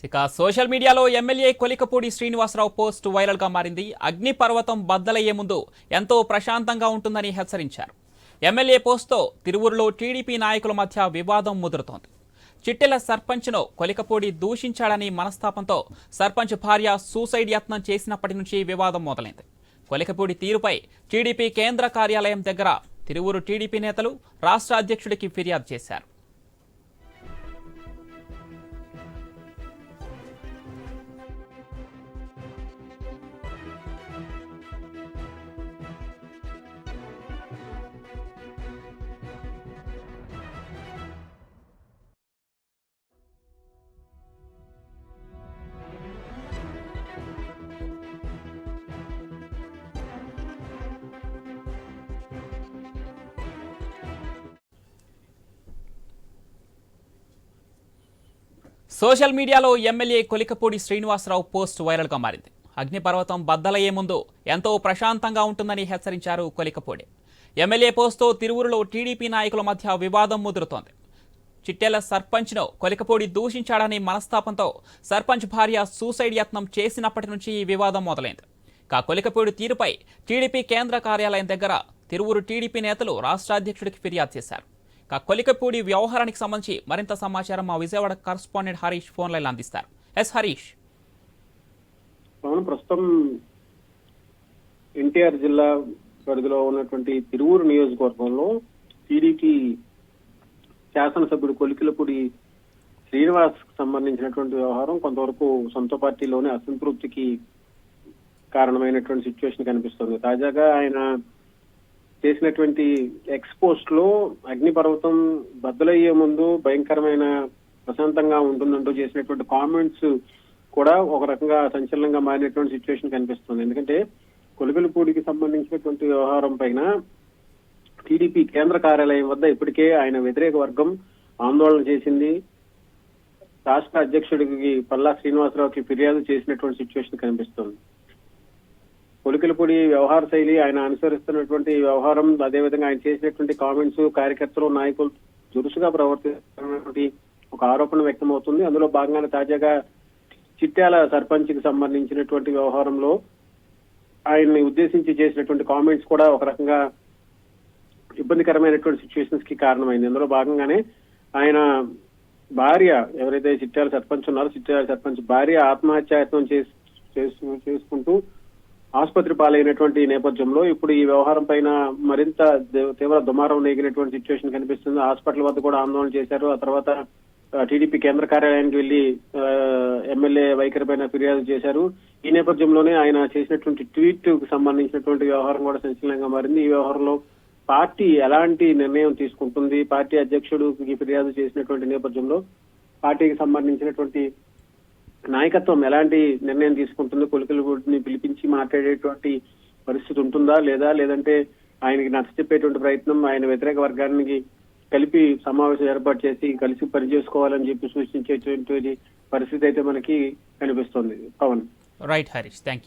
ఇక సోషల్ మీడియాలో MLA Kolikapudi Srinivasarao post viral గా మారింది. అగ్నిపర్వతం బద్దలయ్యే ముందు ఎంతో ప్రశాంతంగా ఉంటుందని హెచ్చరించారు. ఎమ్మెల్యే పోస్ట్తో తిరువురులో టీడీపీ నాయకుల మధ్య వివాదం ముదురుతోంది. చిట్టెల సర్పంచ్ను కొలికపూడి దూషించాడని మనస్తాపంతో సర్పంచ్ భార్య సూసైడ్ యత్నం చేసినప్పటి నుంచి వివాదం మొదలైంది. కొలికపూడి తీరుపై టీడీపీ కేంద్ర కార్యాలయం దగ్గర తిరువురు టీడీపీ నేతలు రాష్ట్ర అధ్యక్షుడికి ఫిర్యాదు చేశారు. సోషల్ మీడియాలో ఎమ్మెల్యే కొలికపూడి శ్రీనివాసరావు పోస్ట్ వైరల్గా మారింది. అగ్నిపర్వతం బద్దలయ్యే ముందు ఎంతో ప్రశాంతంగా ఉంటుందని హెచ్చరించారు కొలికపూడి. ఎమ్మెల్యే పోస్ట్తో తిరువురులో టీడీపీ నాయకుల మధ్య వివాదం ముదురుతోంది. చిట్టెల సర్పంచ్ను కొలికపూడి దూషించాడని మనస్తాపంతో సర్పంచ్ భార్య సూసైడ్ యత్నం చేసినప్పటి నుంచి ఈ వివాదం మొదలైంది. కొలికపూడి తీరుపై టీడీపీ కేంద్ర కార్యాలయం దగ్గర తిరువురు టీడీపీ నేతలు రాష్ట్ర అధ్యక్షుడికి ఫిర్యాదు చేశారు. కొలికపూడి వ్యవహారానికి సంబంధించి మరింత సమాచారం మా Vijayawada correspondent Harish phone line అందిస్తారు. ఎస్ హరీష్. ప్రస్తుతం ఎన్టీఆర్ జిల్లా పరిధిలో ఉన్నటువంటి తిరువూరు నియోజకవర్గంలో టీడీపీ శాసనసభ్యుడు కొలికలపూడి శ్రీనివాస్ సంబంధించినటువంటి వ్యవహారం కొంతవరకు సొంత పార్టీలోనే అసంతృప్తికి కారణమైనటువంటి సిచ్యువేషన్ కనిపిస్తుంది. తాజాగా ఆయన చేసినటువంటి ఎక్స్పోస్ట్ లో అగ్నిపర్వతం బద్దలయ్యే ముందు భయంకరమైన ప్రశాంతంగా ఉంటుందంటూ చేసినటువంటి కామెంట్స్ కూడా ఒక రకంగా సంచలనంగా మారినటువంటి సిచ్యువేషన్ కనిపిస్తుంది. ఎందుకంటే కొలికలపూడికి సంబంధించినటువంటి వ్యవహారం పైన టీడీపీ కేంద్ర కార్యాలయం వద్ద ఇప్పటికే ఆయన వ్యతిరేక వర్గం ఆందోళన చేసింది. రాష్ట్ర అధ్యక్షుడికి పల్లా శ్రీనివాసరావుకి ఫిర్యాదు చేసినటువంటి సిచ్యువేషన్ కనిపిస్తుంది. కొలికలపూడి వ్యవహార శైలి, ఆయన అనుసరిస్తున్నటువంటి వ్యవహారం, అదేవిధంగా ఆయన చేసినటువంటి కామెంట్స్ కార్యకర్తలు నాయకులు దురుసుగా ప్రవర్తిస్తున్నటువంటి ఒక ఆరోపణ వ్యక్తమవుతుంది. అందులో భాగంగానే తాజాగా చిట్యాల సర్పంచ్ కి సంబంధించినటువంటి వ్యవహారంలో ఆయన్ని ఉద్దేశించి చేసినటువంటి కామెంట్స్ కూడా ఒక రకంగా ఇబ్బందికరమైనటువంటి సిచ్యువేషన్స్ కి కారణమైంది. అందులో భాగంగానే ఆయన భార్య, ఎవరైతే చిట్యాల సర్పంచ్ ఉన్నారో చిట్యాల సర్పంచ్ భార్య ఆత్మహత్యాయత్నం చేసుకుంటూ ఆసుపత్రి పాలైనటువంటి నేపథ్యంలో ఇప్పుడు ఈ వ్యవహారం పైన మరింత తీవ్ర దుమారం నేగినటువంటి సిచ్యువేషన్ కనిపిస్తుంది. హాస్పిటల్ వద్ద కూడా ఆందోళన చేశారు. ఆ తర్వాత టీడీపీ కేంద్ర కార్యాలయానికి వెళ్లి ఎమ్మెల్యే వైఖరి పైన ఫిర్యాదు చేశారు. ఈ నేపథ్యంలోనే ఆయన చేసినటువంటి ట్వీట్ కు సంబంధించినటువంటి వ్యవహారం కూడా సంచలనంగా మారింది. ఈ వ్యవహారంలో పార్టీ ఎలాంటి నిర్ణయం తీసుకుంటుంది, పార్టీ అధ్యక్షుడికి ఫిర్యాదు చేసినటువంటి నేపథ్యంలో పార్టీకి సంబంధించినటువంటి నాయకత్వం ఎలాంటి నిర్ణయం తీసుకుంటుంది, కొలికలపూడిని పిలిపించి మాట్లాడేటువంటి పరిస్థితి ఉంటుందా లేదంటే ఆయనకి నచ్చచెప్పేటువంటి ప్రయత్నం, ఆయన వ్యతిరేక వర్గానికి కలిపి సమావేశం ఏర్పాటు చేసి కలిసి పనిచేసుకోవాలని చెప్పి సూచించేటువంటి పరిస్థితి అయితే మనకి కనిపిస్తుంది. Pavan. Right Harish, thank you.